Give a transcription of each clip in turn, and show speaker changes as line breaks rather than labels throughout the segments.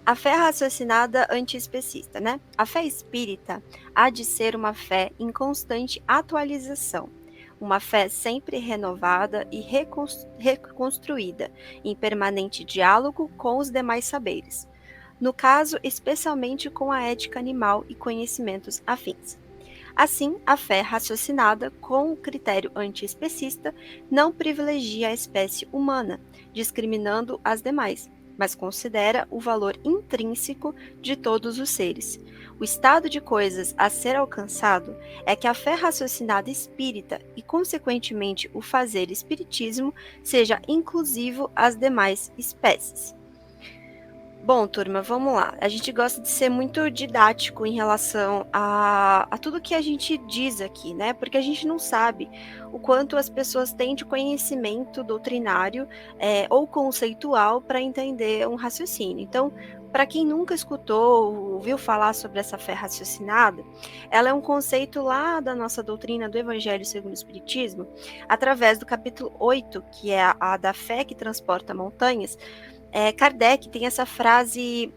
A fé raciocinada antiespecista, né? A fé espírita há de ser uma fé em constante atualização, uma fé sempre renovada e reconstruída, em permanente diálogo com os demais saberes. No caso, especialmente com a ética animal e conhecimentos afins. Assim, a fé raciocinada com o critério antiespecista não privilegia a espécie humana, discriminando as demais, mas considera o valor intrínseco de todos os seres. O estado de coisas a ser alcançado é que a fé raciocinada espírita e, consequentemente, o fazer espiritismo seja inclusivo às demais espécies. Bom, turma, vamos lá. A gente gosta de ser muito didático em relação a tudo que a gente diz aqui, né? Porque a gente não sabe o quanto as pessoas têm de conhecimento doutrinário ou conceitual para entender um raciocínio. Então, para quem nunca escutou, ouviu falar sobre essa fé raciocinada, ela é um conceito lá da nossa doutrina do Evangelho segundo o Espiritismo, através do capítulo 8, que é a da fé que transporta montanhas. Kardec tem essa frase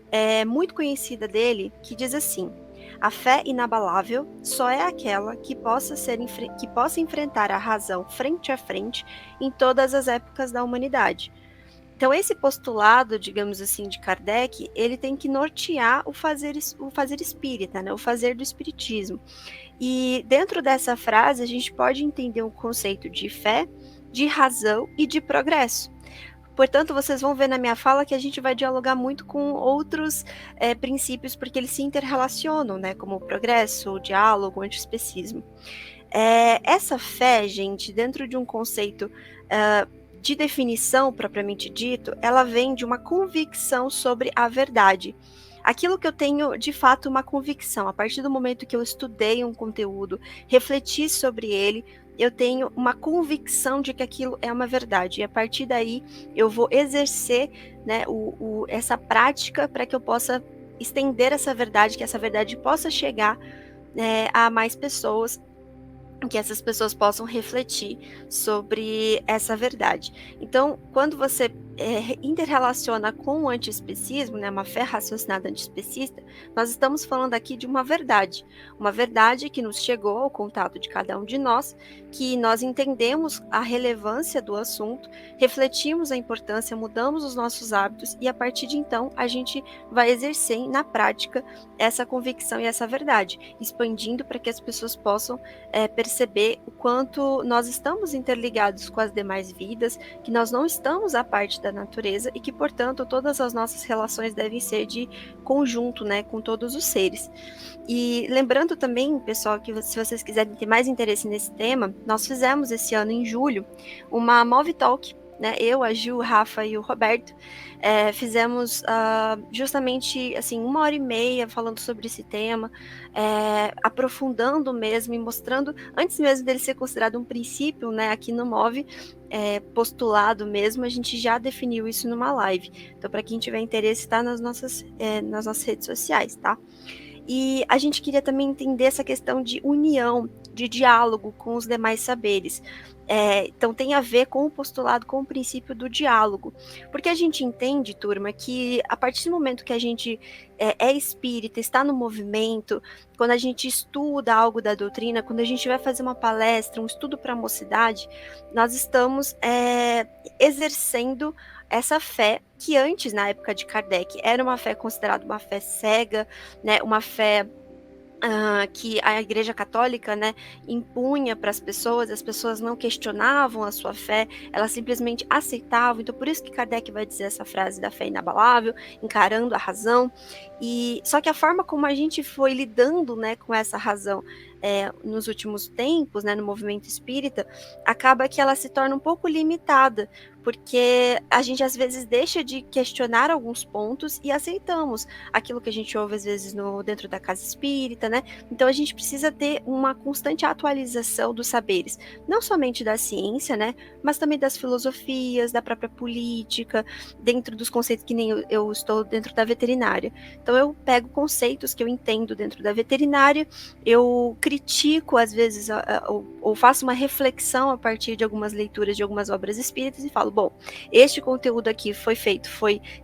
muito conhecida dele, que diz assim: a fé inabalável só é aquela que possa enfrentar a razão frente a frente em todas as épocas da humanidade. Então, esse postulado, digamos assim, de Kardec, ele tem que nortear o fazer espírita, né, o fazer do espiritismo. E dentro dessa frase, a gente pode entender um conceito de fé, de razão e de progresso. Portanto, vocês vão ver na minha fala que a gente vai dialogar muito com outros princípios, porque eles se interrelacionam, né? Como o progresso, o diálogo, o antiespecismo. Essa fé, gente, dentro de um conceito de definição propriamente dito, ela vem de uma convicção sobre a verdade. Aquilo que eu tenho de fato uma convicção, a partir do momento que eu estudei um conteúdo, refleti sobre ele, eu tenho uma convicção de que aquilo é uma verdade. E a partir daí eu vou exercer, né, essa prática para que eu possa estender essa verdade, que essa verdade possa chegar a mais pessoas, que essas pessoas possam refletir sobre essa verdade. Então, quando você interrelaciona com o antiespecismo, né, uma fé raciocinada antiespecista, nós estamos falando aqui de uma verdade que nos chegou ao contato de cada um de nós, que nós entendemos a relevância do assunto, refletimos a importância, mudamos os nossos hábitos e a partir de então a gente vai exercer na prática essa convicção e essa verdade, expandindo para que as pessoas possam perceber o quanto nós estamos interligados com as demais vidas, que nós não estamos à parte da natureza e que, portanto, todas as nossas relações devem ser de conjunto, né, com todos os seres. E lembrando também, pessoal, que se vocês quiserem ter mais interesse nesse tema, nós fizemos esse ano, em julho, uma Move Talk, né, eu, a Gil, o Rafa e o Roberto, fizemos justamente assim 1h30 falando sobre esse tema, aprofundando mesmo e mostrando, antes mesmo dele ser considerado um princípio, né, aqui no Move, postulado mesmo, a gente já definiu isso numa live. Então, para quem tiver interesse, está nas nossas redes sociais, tá? E a gente queria também entender essa questão de união, de diálogo com os demais saberes. Então tem a ver com o postulado, com o princípio do diálogo. Porque a gente entende, turma, que a partir do momento que a gente é espírita, está no movimento, quando a gente estuda algo da doutrina, quando a gente vai fazer uma palestra, um estudo para a mocidade, nós estamos exercendo essa fé que antes, na época de Kardec, era uma fé considerada uma fé cega, né, uma fé que a Igreja Católica, né, impunha para as pessoas não questionavam a sua fé, elas simplesmente aceitavam. Então, por isso que Kardec vai dizer essa frase da fé inabalável, encarando a razão. E só que a forma como a gente foi lidando, né, com essa razão nos últimos tempos, né, no movimento espírita, acaba que ela se torna um pouco limitada, porque a gente às vezes deixa de questionar alguns pontos e aceitamos aquilo que a gente ouve às vezes dentro da casa espírita, né? Então a gente precisa ter uma constante atualização dos saberes, não somente da ciência, né? Mas também das filosofias, da própria política, dentro dos conceitos que nem eu estou dentro da veterinária. Então eu pego conceitos que eu entendo dentro da veterinária, eu critico às vezes ou faço uma reflexão a partir de algumas leituras de algumas obras espíritas e falo, bom, este conteúdo aqui foi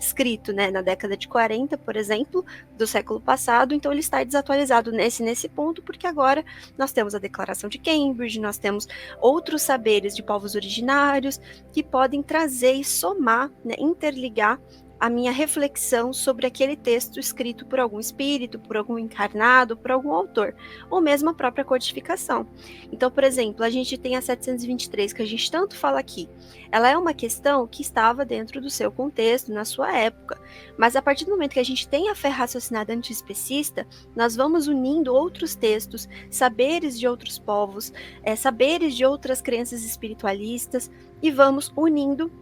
escrito, né, na década de 40, por exemplo, do século passado, então ele está desatualizado nesse ponto, porque agora nós temos a Declaração de Cambridge, nós temos outros saberes de povos originários que podem trazer e somar, né, interligar a minha reflexão sobre aquele texto escrito por algum espírito, por algum encarnado, por algum autor, ou mesmo a própria codificação. Então, por exemplo, a gente tem a 723, que a gente tanto fala aqui. Ela é uma questão que estava dentro do seu contexto, na sua época, mas a partir do momento que a gente tem a fé raciocinada antiespecista, nós vamos unindo outros textos, saberes de outros povos, saberes de outras crenças espiritualistas, e vamos unindo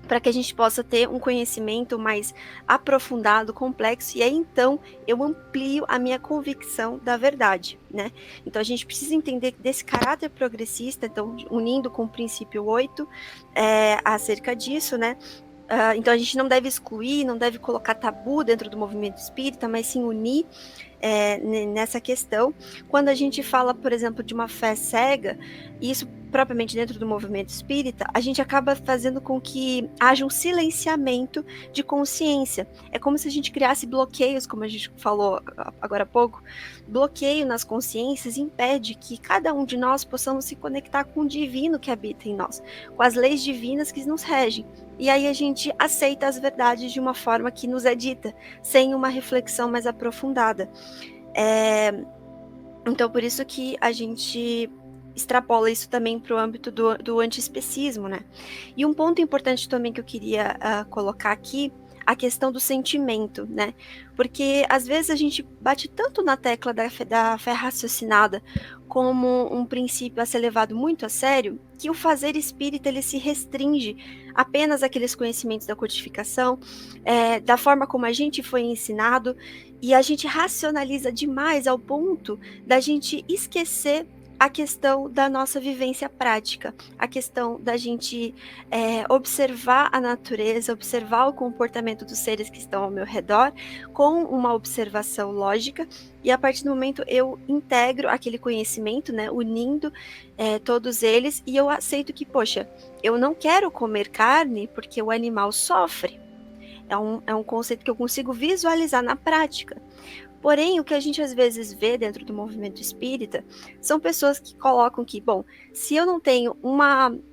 para que a gente possa ter um conhecimento mais aprofundado, complexo, e aí então eu amplio a minha convicção da verdade, né? Então a gente precisa entender desse caráter progressista, então unindo com o princípio 8, acerca disso, né? Então a gente não deve excluir, não deve colocar tabu dentro do movimento espírita, mas sim unir nessa questão. Quando a gente fala, por exemplo, de uma fé cega, isso propriamente dentro do movimento espírita, a gente acaba fazendo com que haja um silenciamento de consciência. É como se a gente criasse bloqueios, como a gente falou agora há pouco. Bloqueio nas consciências impede que cada um de nós possamos se conectar com o divino que habita em nós, com as leis divinas que nos regem. E aí a gente aceita as verdades de uma forma que nos é dita, sem uma reflexão mais aprofundada. Então, por isso que a gente extrapola isso também para o âmbito do antiespecismo, né? E um ponto importante também que eu queria colocar aqui, a questão do sentimento, né? Porque às vezes a gente bate tanto na tecla da fé raciocinada como um princípio a ser levado muito a sério, que o fazer espírita ele se restringe apenas àqueles conhecimentos da codificação, da forma como a gente foi ensinado, e a gente racionaliza demais ao ponto da gente esquecer a questão da nossa vivência prática, a questão da gente observar a natureza, observar o comportamento dos seres que estão ao meu redor, com uma observação lógica, e a partir do momento eu integro aquele conhecimento, né, unindo todos eles, e eu aceito que, poxa, eu não quero comer carne porque o animal sofre. É um conceito que eu consigo visualizar na prática. Porém, o que a gente às vezes vê dentro do movimento espírita são pessoas que colocam que, bom, se eu não tenho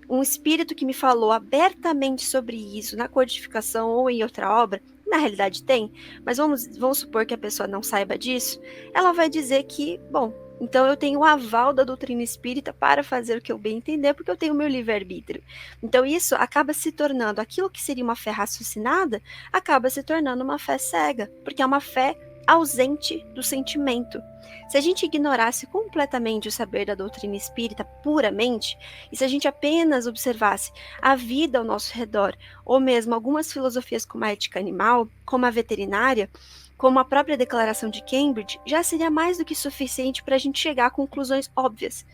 um espírito que me falou abertamente sobre isso na codificação ou em outra obra, na realidade tem, mas vamos supor que a pessoa não saiba disso, ela vai dizer que, bom, então eu tenho o aval da doutrina espírita para fazer o que eu bem entender, porque eu tenho o meu livre-arbítrio. Então isso acaba se tornando, aquilo que seria uma fé raciocinada, acaba se tornando uma fé cega, porque é uma fé ausente do sentimento. Se a gente ignorasse completamente o saber da doutrina espírita puramente, e se a gente apenas observasse a vida ao nosso redor, ou mesmo algumas filosofias como a ética animal, como a veterinária, como a própria Declaração de Cambridge, já seria mais do que suficiente para a gente chegar a conclusões óbvias.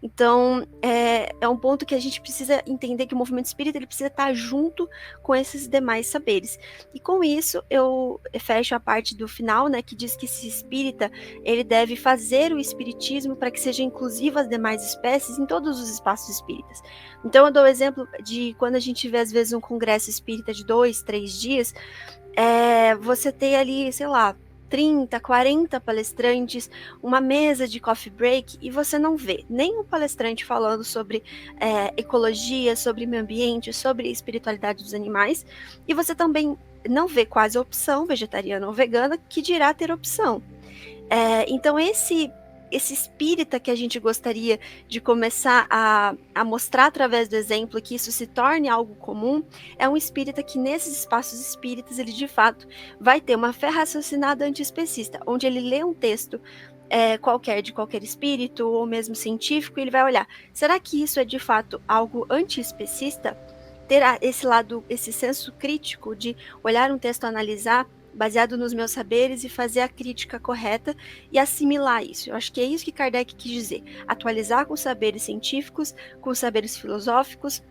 Então, é um ponto que a gente precisa entender que o movimento espírita ele precisa estar junto com esses demais saberes. E com isso, eu fecho a parte do final, né, que diz que esse espírita ele deve fazer o espiritismo para que seja inclusivo às demais espécies em todos os espaços espíritas. Então, eu dou o exemplo de quando a gente vê, às vezes, um congresso espírita de 2, 3 dias, você tem ali, sei lá, 30, 40 palestrantes, uma mesa de coffee break, e você não vê nenhum palestrante falando sobre ecologia, sobre meio ambiente, sobre espiritualidade dos animais, e você também não vê quase opção vegetariana ou vegana, que dirá ter opção. Então esse espírita que a gente gostaria de começar a mostrar através do exemplo, que isso se torne algo comum, é um espírita que nesses espaços espíritas ele de fato vai ter uma fé raciocinada antiespecista, onde ele lê um texto qualquer de qualquer espírito ou mesmo científico, e ele vai olhar, será que isso é de fato algo antiespecista? Ter esse lado, esse senso crítico de olhar um texto, analisar baseado nos meus saberes e fazer a crítica correta e assimilar isso. Eu acho que é isso que Kardec quis dizer, atualizar com saberes científicos, com saberes filosóficos,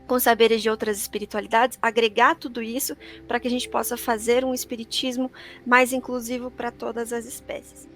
com saberes de outras espiritualidades, agregar tudo isso para que a gente possa fazer um espiritismo mais inclusivo para todas as espécies.